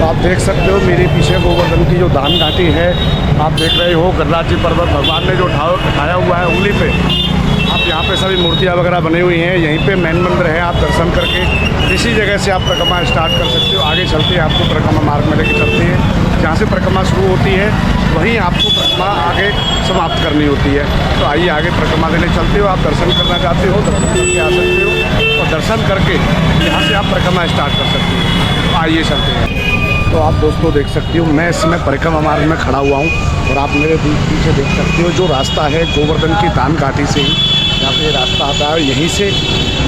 तो आप देख सकते हो मेरे पीछे गोवर्धन की जो दान घाटी है, आप देख रहे हो गिरिराज जी पर्वत भगवान ने जो उठाया हुआ है उंगली पे। आप यहाँ पे सभी मूर्तियाँ वगैरह बनी हुई हैं। यहीं पे मेन मंदिर है, आप दर्शन करके इसी जगह से आप परिक्रमा स्टार्ट कर सकते हो। आगे चलते हैं, आपको परिक्रमा मार्ग में लेके चलते हैं। जहाँ से परिक्रमा शुरू होती है वहीं आपको परिक्रमा आगे समाप्त करनी होती है। तो आइए आगे परिक्रमा देने चलते हो। आप दर्शन करना चाहते हो दर्शन करके आ सकते हो, और दर्शन करके यहाँ से आप परिक्रमा स्टार्ट कर सकते हो। तो आइए चलते हैं। तो आप दोस्तों देख सकते हो मैं इस समय परिक्रमा मार्ग में खड़ा हुआ हूँ, और आप मेरे पीछे देख सकते हो जो रास्ता है गोवर्धन की दान घाटी से ही यहाँ पे रास्ता आता है। यहीं से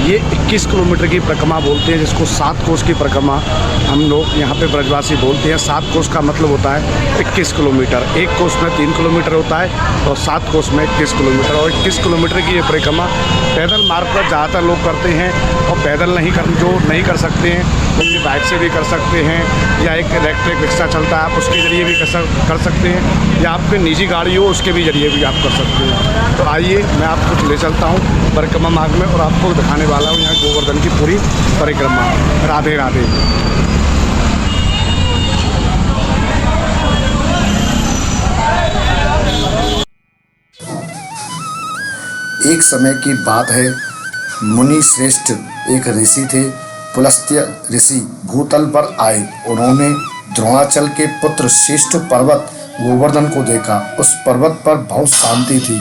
ये 21 किलोमीटर की परिक्रमा बोलते हैं, जिसको 7 कोस की परिक्रमा हम लोग यहाँ पे ब्रजवासी बोलते हैं। 7 कोस का मतलब होता है 21 किलोमीटर। 1 कोस में 3 किलोमीटर होता है और 7 कोस में 21 किलोमीटर। और 21 किलोमीटर की ये परिक्रमा पैदल मार्ग पर ज़्यादातर लोग करते हैं, और पैदल जो नहीं कर सकते हैं वो अपनी बाइक से भी कर सकते हैं, या एक इलेक्ट्रिक रिक्शा चलता है आप उसके ज़रिए भी कर सकते हैं, या आपकी निजी गाड़ी हो उसके भी ज़रिए भी आप कर सकते हैं। तो आइए मैं आपको ले चलता हूँ परिक्रमा मार्ग में, और आपको दिखाने वाला हूँ यहाँ गोवर्धन की पूरी परिक्रमा। राधे राधे। एक समय की बात है, मुनि श्रेष्ठ एक ऋषि थे। पुलस्त्य ऋषि भूतल पर आए। उन्होंने द्रोणाचल के पुत्र श्रेष्ठ पर्वत गोवर्धन को देखा। उस पर्वत पर बहुत शांति थी।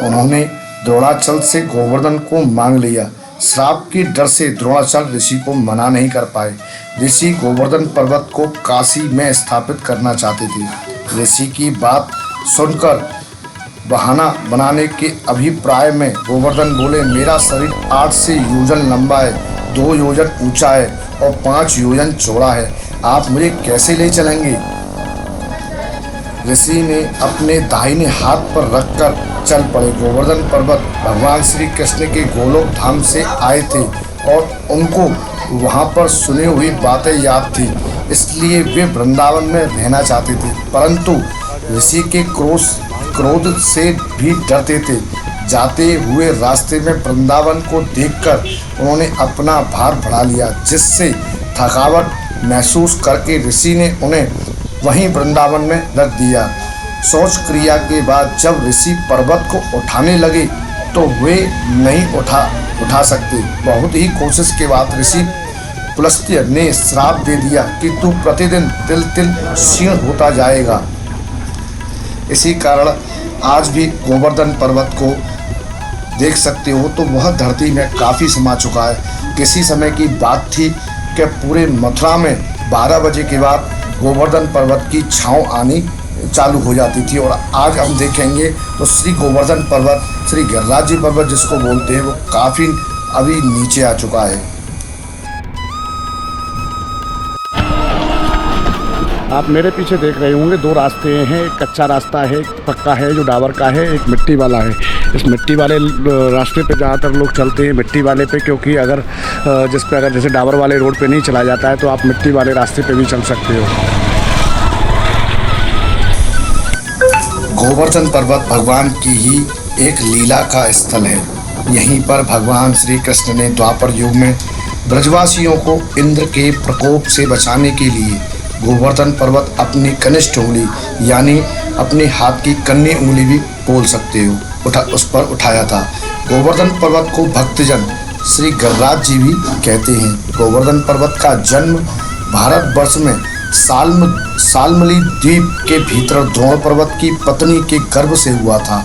उन्होंने द्रोणाचल से गोवर्धन को मांग लिया। श्राप के डर से द्रोणाचल ऋषि को मना नहीं कर पाए। ऋषि गोवर्धन पर्वत को काशी में स्थापित करना चाहते थे। ऋषि की बात सुनकर बहाना बनाने के अभिप्राय में गोवर्धन बोले, मेरा शरीर 8 से योजन लंबा है, 2 योजन ऊंचा है और 5 योजन चौड़ा है। आप मुझे कैसे ले चलेंगे? ऋषि ने अपने दाहिने हाथ पर रखकर चल पड़े। गोवर्धन पर्वत भगवान श्री कृष्ण के गोलोक धाम से आए थे, और उनको वहाँ पर सुनी हुई बातें याद थी, इसलिए वे वृंदावन में रहना चाहते थे। परंतु ऋषि के क्रोध से भी डरते थे। जाते हुए रास्ते में वृंदावन को देखकर उन्होंने अपना भार बढ़ा लिया, जिससे थकावट महसूस करके ऋषि ने उन्हें वहीं वृंदावन में रख दिया। शौच क्रिया के बाद जब ऋषि पर्वत को उठाने लगे तो वे नहीं उठा सकते। बहुत ही कोशिश के बाद ऋषि पुलस्त्य ने श्राप दे दिया कि तू प्रतिदिन तिल तिल क्षीण होता जाएगा। इसी कारण आज भी गोवर्धन पर्वत को देख सकते हो तो वह धरती में काफ़ी समा चुका है। किसी समय की बात थी कि पूरे मथुरा में 12 बजे के बाद गोवर्धन पर्वत की छाँव आनी चालू हो जाती थी, और आज हम देखेंगे तो श्री गोवर्धन पर्वत, श्री गिरिराज जी पर्वत जिसको बोलते हैं, वो काफ़ी अभी नीचे आ चुका है। आप मेरे पीछे देख रहे होंगे 2 रास्ते हैं, एक कच्चा रास्ता है, एक पक्का है जो डाबर का है, एक मिट्टी वाला है। इस मिट्टी वाले रास्ते पे ज़्यादातर लोग चलते हैं, मिट्टी वाले पे, क्योंकि अगर जैसे डाबर वाले रोड पे नहीं चला जाता है तो आप मिट्टी वाले रास्ते पे भी चल सकते हो। गोवर्धन पर्वत भगवान की ही एक लीला का स्थल है। यहीं पर भगवान श्री कृष्ण ने द्वापर युग में ब्रजवासियों को इंद्र के प्रकोप से बचाने के लिए गोवर्धन पर्वत अपनी कनिष्ठ उंगली यानी अपने हाथ की कन्नी उंगली भी बोल सकते हो उस पर उठाया था। गोवर्धन पर्वत को भक्तजन श्री गिरिराज जी भी कहते हैं। गोवर्धन पर्वत का जन्म भारतवर्ष में सालमली द्वीप के भीतर द्रोण पर्वत की पत्नी के गर्भ से हुआ था।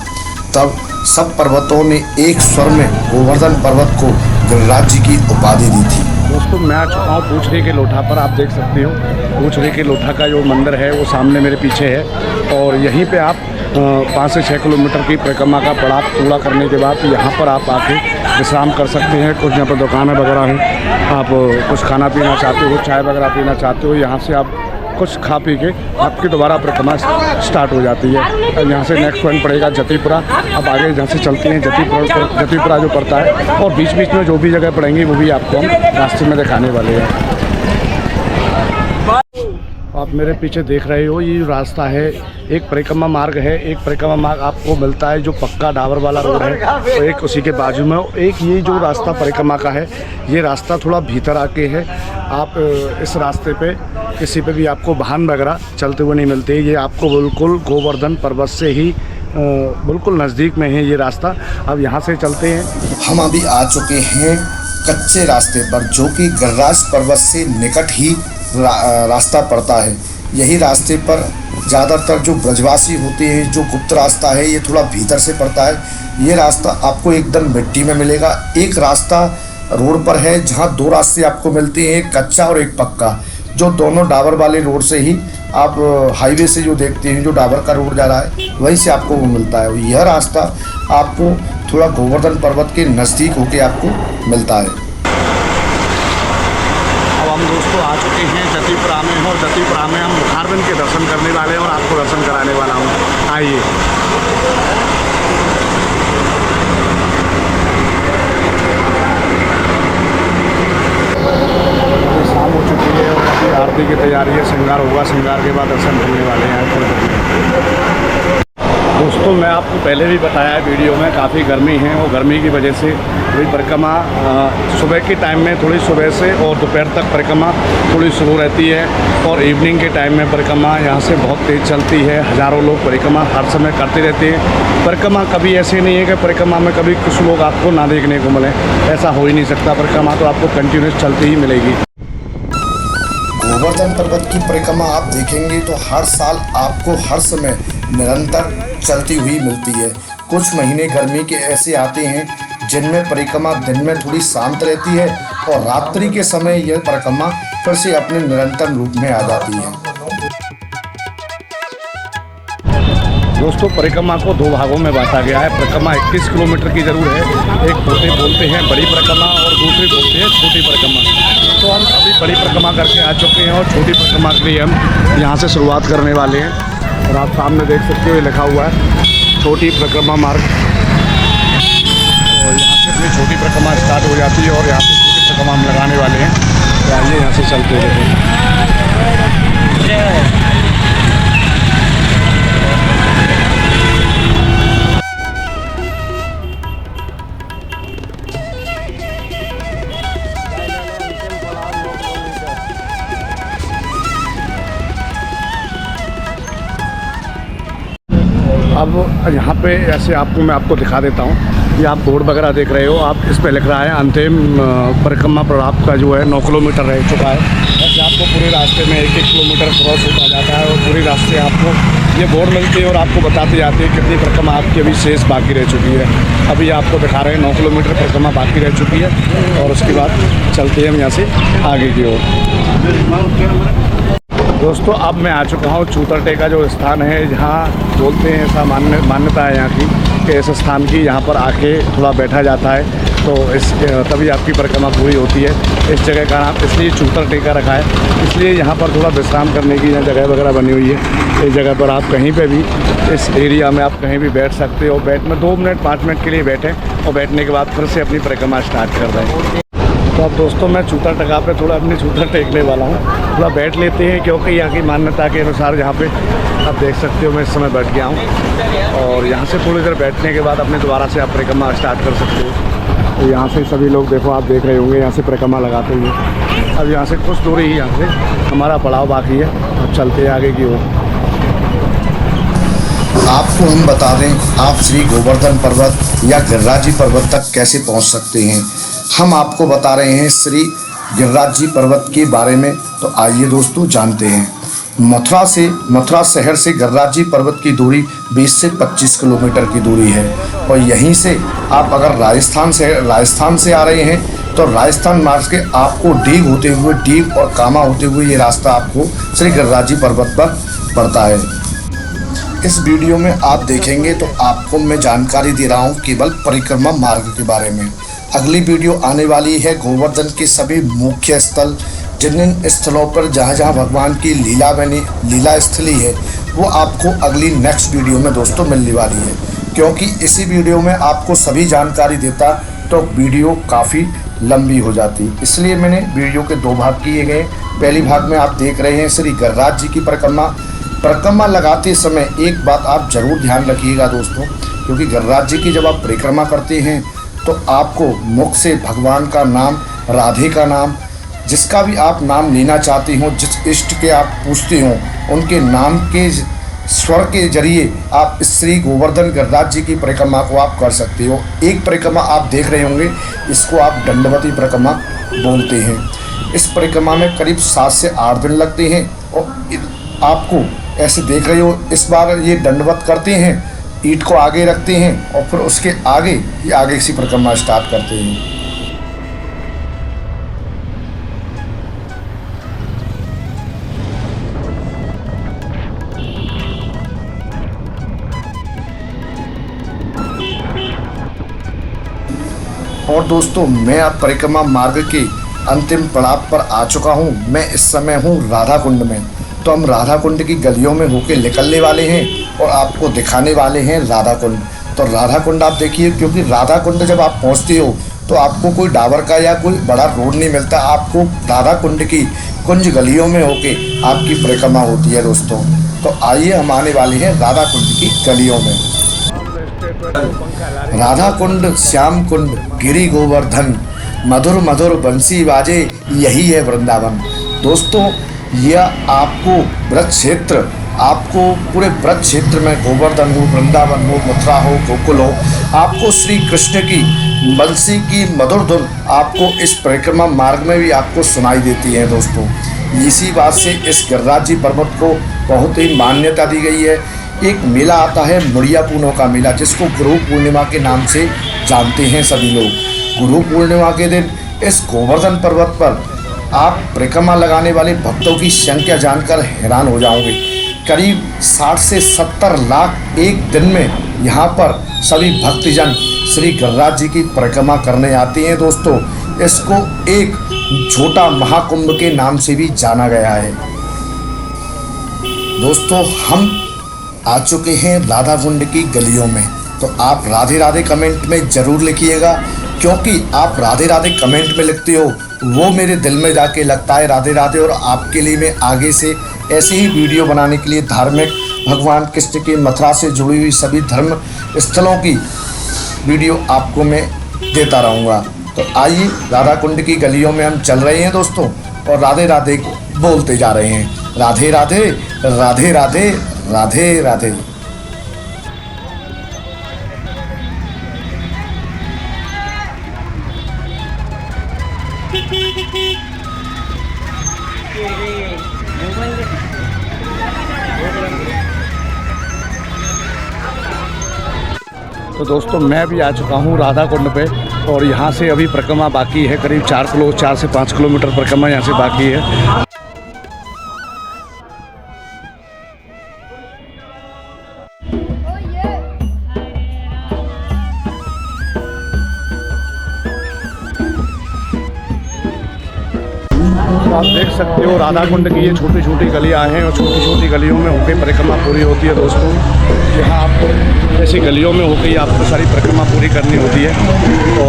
तब सब पर्वतों ने एक स्वर में गोवर्धन पर्वत को गिरिराज जी की उपाधि दी थी। दोस्तों मैं आ चुका हूँ पूछड़ी के लोठा पर। आप देख सकते हो पूछड़ी के लोठा का जो मंदिर है वो सामने मेरे पीछे है, और यहीं पे आप 5 से 6 किलोमीटर की परिक्रमा का पड़ाव पूरा करने के बाद यहाँ पर आप आके विश्राम कर सकते हैं। कुछ यहाँ पर दुकानें वगैरह हैं, आप कुछ खाना पीना चाहते हो, चाय वगैरह पीना चाहते हो, यहाँ से आप कुछ खा पी के आपकी दोबारा परिक्रमा स्टार्ट हो जाती है। अब यहाँ से नेक्स्ट पॉइंट पड़ेगा जतिपुरा। अब आगे यहाँ से चलते हैं जतिपुरा जो पड़ता है, और बीच बीच में जो भी जगह पड़ेंगी वो भी आपको हम रास्ते में दिखाने वाले हैं। आप मेरे पीछे देख रहे हो, ये जो रास्ता है एक परिक्रमा मार्ग है। एक परिक्रमा मार्ग आपको मिलता है जो पक्का डाबर वाला रोड है, तो एक उसी के बाजू में एक ये जो रास्ता परिक्रमा का है, ये रास्ता थोड़ा भीतर आके है। आप इस रास्ते पे किसी पे भी आपको वाहन वगैरह चलते हुए नहीं मिलते। ये आपको बिल्कुल गोवर्धन पर्वत से ही बिल्कुल नज़दीक में है ये रास्ता। अब यहाँ से चलते हैं। हम अभी आ चुके हैं कच्चे रास्ते पर, जो कि गिरिराज पर्वत से निकट ही रास्ता पड़ता है। यही रास्ते पर ज़्यादातर जो ब्रजवासी होते हैं, जो गुप्त रास्ता है ये थोड़ा भीतर से पड़ता है। ये रास्ता आपको एकदम मिट्टी में मिलेगा। एक रास्ता रोड पर है जहाँ दो रास्ते आपको मिलते हैं, एक कच्चा और एक पक्का, जो दोनों डाबर वाले रोड से ही आप हाईवे से जो देखते हैं, जो डाबर का रोड जा रहा है वहीं से आपको वो मिलता है। यह रास्ता आपको थोड़ा गोवर्धन पर्वत के नज़दीक होके आपको मिलता है। अब हम दोस्तों आ चुके हैं जतीपुरा में, और जतीपुरा में हम मुखारबिंद के दर्शन करने वाले हैं और आपको दर्शन कराने वाला हूँ। आइए। शाम हो चुकी है और अभी आरती की तैयारी है, श्रृंगार होगा, श्रृंगार के बाद दर्शन करने वाले हैं। दोस्तों मैं आपको पहले भी बताया है वीडियो में, काफ़ी गर्मी है और गर्मी की वजह से थोड़ी परिक्रमा सुबह के टाइम में, थोड़ी सुबह से और दोपहर तक परिक्रमा थोड़ी शुरू रहती है, और इवनिंग के टाइम में परिक्रमा यहाँ से बहुत तेज़ चलती है। हज़ारों लोग परिक्रमा हर समय करते रहते हैं। परिक्रमा कभी ऐसे नहीं है कि परिक्रमा में कभी कुछ लोग आपको ना देखने को मिले, ऐसा हो ही नहीं सकता। परिक्रमा तो आपको कंटिन्यूस चलती ही मिलेगी। गोवर्धन पर्वत की परिक्रमा आप देखेंगे तो हर साल आपको हर समय निरंतर चलती हुई मिलती है। कुछ महीने गर्मी के ऐसे आते हैं जिनमें परिक्रमा दिन में थोड़ी शांत रहती है और रात्रि के समय यह परिक्रमा फिर से अपने निरंतर रूप में आ जाती है। दोस्तों परिक्रमा को दो भागों में बांटा गया है। परिक्रमा 21 किलोमीटर की ज़रूर है। एक बोलते हैं बड़ी परिक्रमा और दूसरी बोलते हैं छोटी परिक्रमा। तो हम अभी बड़ी परिक्रमा करके आ चुके हैं और छोटी परिक्रमा के लिए हम यहाँ से शुरुआत करने वाले हैं। और आप सामने देख सकते हो ये लिखा हुआ है छोटी परिक्रमा मार्ग, और यहाँ से अपनी छोटी परिक्रमा स्टार्ट हो जाती है और यहाँ से छोटी परिक्रमा हम लगाने वाले हैं। तो आइए यहाँ से चलते रहते अब यहाँ पे ऐसे मैं आपको दिखा देता हूँ। ये आप बोर्ड वगैरह देख रहे हो, आप इस पे लिख रहा है अंतिम परिक्रमा पर आपका जो है 9 किलोमीटर रह चुका है। ऐसे आपको पूरे रास्ते में 1-1 किलोमीटर क्रॉस होता जाता है और पूरे रास्ते आपको ये बोर्ड मिलते हैं और आपको बताते जाते हैं कितनी परिक्रमा आपकी अभी शेष बाकी रह चुकी है। अभी आपको दिखा रहे हैं 9 किलोमीटर परिक्रमा बाकी रह चुकी है, और उसके बाद चलते हैं हम यहाँ से आगे की ओर। दोस्तों अब मैं आ चुका हूँ चूतरटे का जो स्थान है, जहाँ बोलते हैं ऐसा मान्यता है यहाँ की कि इस स्थान की यहाँ पर आके थोड़ा बैठा जाता है, तो तभी आपकी परिक्रमा पूरी होती है। इस जगह का नाम इसलिए चूतरटे का रखा है, इसलिए यहाँ पर थोड़ा विश्राम करने की यहाँ जगह वगैरह बनी हुई है। इस जगह पर आप कहीं पे भी इस एरिया में आप कहीं भी बैठ सकते हो। बैठ में 2 मिनट 5 मिनट के लिए बैठें और बैठने के बाद फिर से अपनी परिक्रमा स्टार्ट कर रहे हैं। तो अब दोस्तों मैं चूतर टका पे थोड़ा अपनी चूतर टेकने वाला हूँ, थोड़ा बैठ लेते हैं, क्योंकि यहाँ की मान्यता के अनुसार यहाँ पे आप देख सकते हो मैं इस समय बैठ गया हूँ। और यहाँ से थोड़ी देर बैठने के बाद अपने दोबारा से आप परिक्रमा स्टार्ट कर सकते हो। तो यहाँ से सभी लोग देखो, आप देख रहे होंगे यहाँ से परिक्रमा लगाते हुए। अब यहाँ से कुछ दूरी ही यहाँ से हमारा पड़ाव बाकी है, अब चलते हैं आगे की ओर। आपको हम बता दें आप श्री गोवर्धन पर्वत या गिरिराज जी पर्वत तक कैसे पहुँच सकते हैं। हम आपको बता रहे हैं श्री गिरिराज जी पर्वत के बारे में, तो आइए दोस्तों जानते हैं। मथुरा शहर से गिरिराज जी पर्वत की दूरी 20 से 25 किलोमीटर की दूरी है, और यहीं से आप अगर राजस्थान से आ रहे हैं तो राजस्थान मार्ग के आपको डीग और कामा होते हुए ये रास्ता आपको श्री गिरिराज जी पर्वत पर पड़ता है। इस वीडियो में आप देखेंगे तो आपको मैं जानकारी दे रहा हूँ केवल परिक्रमा मार्ग के बारे में। अगली वीडियो आने वाली है गोवर्धन के सभी मुख्य स्थल, जिन स्थलों पर जहाँ जहाँ भगवान की लीला स्थली है वो आपको अगली नेक्स्ट वीडियो में दोस्तों मिलने वाली है। क्योंकि इसी वीडियो में आपको सभी जानकारी देता तो वीडियो काफ़ी लंबी हो जाती। इसलिए मैंने वीडियो के 2 भाग किए गए। पहली भाग में आप देख रहे हैं श्री गिरिराज जी की परिक्रमा लगाते समय एक बात आप जरूर ध्यान रखिएगा दोस्तों, क्योंकि गिरिराज जी की जब आप परिक्रमा करते हैं तो आपको मुख से भगवान का नाम, राधे का नाम, जिसका भी आप नाम लेना चाहते हो, जिस इष्ट के आप पूछते हो, उनके नाम के स्वर के जरिए आप श्री गोवर्धन गिरिराज जी की परिक्रमा को आप कर सकते हो। एक परिक्रमा आप देख रहे होंगे, इसको आप दंडवती परिक्रमा बोलते हैं। इस परिक्रमा में करीब 7 से 8 दिन लगते हैं और आपको ऐसे देख रहे हो, इस बार ये दंडवत करते हैं, ईंट को आगे रखते हैं और फिर उसके आगे ये आगे से परिक्रमा स्टार्ट करते हैं। और दोस्तों, मैं अब परिक्रमा मार्ग के अंतिम पड़ाव पर आ चुका हूँ। मैं इस समय हूँ राधा कुंड में। तो हम राधा कुंड की गलियों में होके निकलने वाले हैं और आपको दिखाने वाले हैं राधा कुंड। तो राधा कुंड आप देखिए, क्योंकि राधा कुंड जब आप पहुँचते हो तो आपको कोई डाबर का या कोई बड़ा रोड नहीं मिलता, आपको राधा कुंड की कुंज गलियों में होके आपकी परिक्रमा होती है दोस्तों। तो आइए, हम आने वाले हैं राधा कुंड की गलियों में। राधा कुंड, श्याम कुंड, गिरी गोवर्धन, मधुर मधुर बंसी बाजे, यही है वृंदावन। दोस्तों, यह आपको ब्रज क्षेत्र, आपको पूरे ब्रज क्षेत्र में गोवर्धन हो, वृंदावन हो, मथुरा हो, गोकुल हो, आपको श्री कृष्ण की बंसी की मधुर धुन आपको इस परिक्रमा मार्ग में भी आपको सुनाई देती है दोस्तों। इसी बात से इस गिरिराज जी पर्वत को बहुत ही मान्यता दी गई है। एक मेला आता है मुड़िया पूनों का मेला, जिसको गुरु पूर्णिमा के नाम से जानते हैं सभी लोग। गुरु पूर्णिमा के दिन इस गोवर्धन पर्वत पर आप परिक्रमा लगाने वाले भक्तों की संख्या जानकर हैरान हो जाओगे। करीब 60 से 70 लाख एक दिन में यहाँ पर सभी भक्तजन श्री गिरिराज जी की परिक्रमा करने आते हैं दोस्तों। इसको एक छोटा महाकुंभ के नाम से भी जाना गया है। दोस्तों, हम आ चुके हैं राधा कुंड की गलियों में। तो आप राधे राधे कमेंट में ज़रूर लिखिएगा, क्योंकि आप राधे राधे कमेंट में लिखते हो वो मेरे दिल में जाके लगता है राधे राधे। और आपके लिए मैं आगे से ऐसे ही वीडियो बनाने के लिए धार्मिक, भगवान कृष्ण के मथुरा से जुड़ी हुई सभी धर्म स्थलों की वीडियो आपको मैं देता रहूँगा। तो आइए, राधा कुंड की गलियों में हम चल रहे हैं दोस्तों और राधे राधे बोलते जा रहे हैं। राधे राधे, राधे राधे, राधे राधे। तो दोस्तों, मैं भी आ चुका हूँ राधा कुंड पे और यहाँ से अभी परिक्रमा बाकी है। करीब 4 से 5 किलोमीटर परिक्रमा यहाँ से बाकी है। आप देख सकते हो राधा कुंड की ये छोटी छोटी गलियां हैं और छोटी छोटी गलियों में होकर परिक्रमा पूरी होती है दोस्तों। यहाँ आपको ऐसी गलियों में होकर आपको सारी परिक्रमा पूरी करनी होती है। तो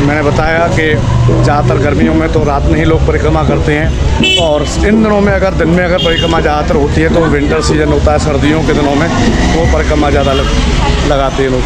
मैंने बताया कि ज़्यादातर गर्मियों में तो रात में ही लोग परिक्रमा करते हैं और इन दिनों में अगर दिन में अगर परिक्रमा ज़्यादातर होती है तो विंटर सीजन होता है, सर्दियों के दिनों में वो परिक्रमा ज़्यादा लगाते हैं लोग।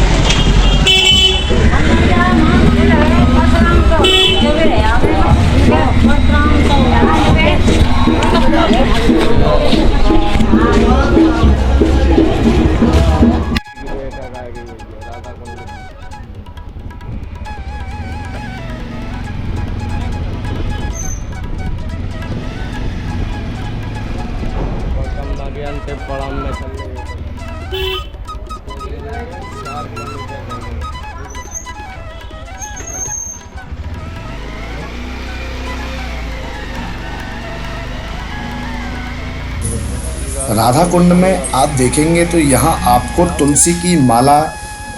राधा कुंड में आप देखेंगे तो यहाँ आपको तुलसी की माला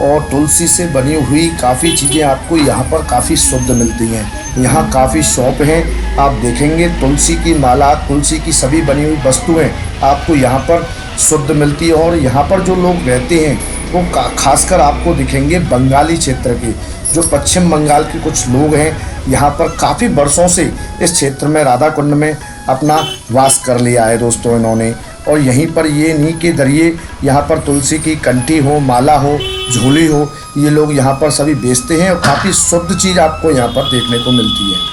और तुलसी से बनी हुई काफ़ी चीज़ें आपको यहाँ पर काफ़ी शुद्ध मिलती हैं। यहाँ काफ़ी शॉप हैं, आप देखेंगे तुलसी की माला, तुलसी की सभी बनी हुई वस्तुएं आपको यहाँ पर शुद्ध मिलती है। और यहाँ पर जो लोग रहते हैं वो खासकर आपको दिखेंगे बंगाली क्षेत्र के। जो पश्चिम बंगाल के कुछ लोग हैं, यहाँ पर काफ़ी वर्षों से इस क्षेत्र में राधा कुंड में अपना वास कर लिया है दोस्तों इन्होंने। और यहीं पर ये इन्हीं के जरिए यहाँ पर तुलसी की कंठी हो, माला हो, झोली हो, ये लोग यहाँ पर सभी बेचते हैं और काफ़ी शुद्ध चीज़ आपको यहाँ पर देखने को मिलती है।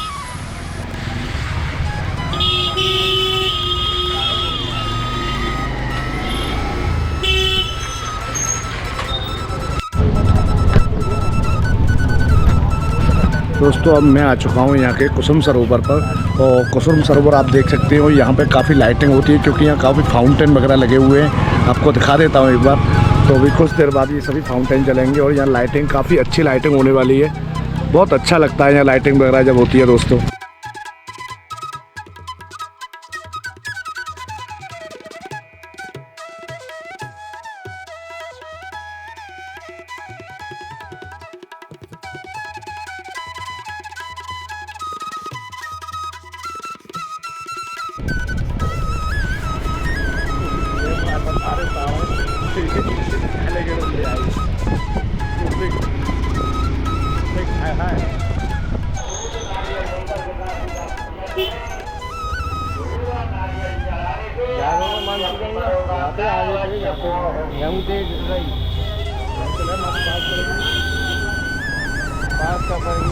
दोस्तों अब मैं आ चुका हूँ यहाँ के कुसुम सरोवर पर, और कुसुम सरोवर आप देख सकते हो यहाँ पे काफ़ी लाइटिंग होती है, क्योंकि यहाँ काफ़ी फाउंटेन वगैरह लगे हुए हैं। आपको दिखा देता हूँ एक बार। तो अभी कुछ देर बाद ये सभी फाउंटेन चलेंगे और यहाँ लाइटिंग काफ़ी अच्छी लाइटिंग होने वाली है। बहुत अच्छा लगता है यहाँ लाइटिंग वगैरह जब होती है दोस्तों।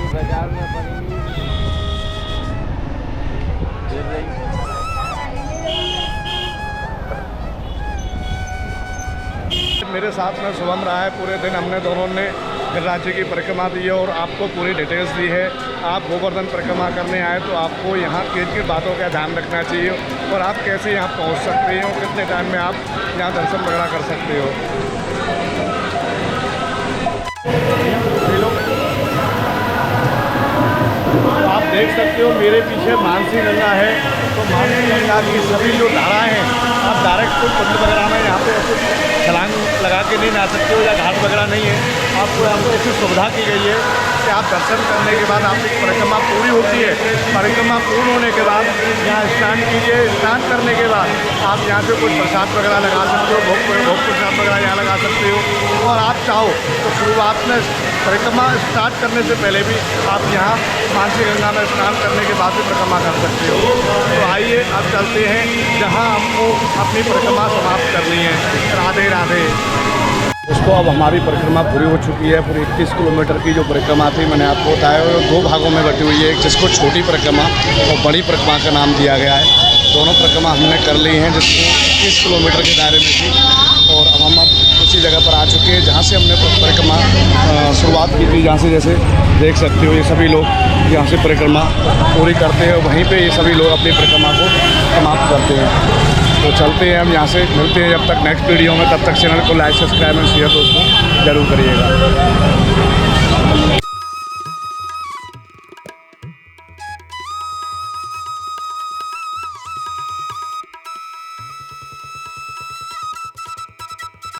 बाजार में पड़ेगी मेरे साथ में शुभम रहा है। पूरे दिन हमने दोनों ने गिरिराज की परिक्रमा दी है और आपको पूरी डिटेल्स दी है। आप गोवर्धन परिक्रमा करने आए तो आपको यहाँ किन बातों का ध्यान रखना चाहिए और आप कैसे यहाँ पहुँच सकते हो, कितने टाइम में आप यहाँ दर्शन वगैरह कर सकते हो। आप देख सकते हो मेरे पीछे मानसी गंगा है। तो मानसी गंगा की सभी जो धाराएँ हैं, आप डायरेक्ट तो कुंड वगैरह में यहाँ पे छलांग लगा के नहीं ना सकते हो, या घाट वगैरह नहीं है। आपको यहाँ पर ऐसी सुविधा की गई है कि आप दर्शन करने के बाद आपकी परिक्रमा पूरी होती है। परिक्रमा पूर्ण होने के बाद यहाँ स्नान कीजिए। स्नान करने के बाद आप यहाँ से कुछ प्रसाद वगैरह लगा सकते हो, भोग प्रसाद वगैरह यहाँ लगा सकते हो। और आप चाहो तो शुरुआत में परिक्रमा स्टार्ट करने से पहले भी आप यहाँ मानसी गंगा में स्नान करने के बाद भी परिक्रमा कर सकते हो। तो आइए अब चलते हैं जहाँ आपको अपनी परिक्रमा समाप्त करनी है। राधे राधे। दोस्तों अब हमारी परिक्रमा पूरी हो चुकी है। पूरी 21 किलोमीटर की जो परिक्रमा थी मैंने आपको बताया, वो 2 भागों में बटी हुई है। एक जिसको छोटी परिक्रमा और बड़ी परिक्रमा का नाम दिया गया है। दोनों परिक्रमा हमने कर ली हैं, जिसको 21 किलोमीटर के दायरे में थी। और अब हम उसी जगह पर आ चुके हैं जहाँ से हमने परिक्रमा शुरुआत की थी। जहाँ से जैसे देख सकते हो ये सभी लोग यहाँ से परिक्रमा पूरी करते हैं, वहीं पे ये सभी लोग अपनी परिक्रमा को समाप्त करते हैं। तो चलते हैं हम यहाँ से, मिलते हैं जब तक नेक्स्ट वीडियो में। तब तक चैनल को लाइक, सब्सक्राइब एंड शेयर दोस्तों ज़रूर करिएगा।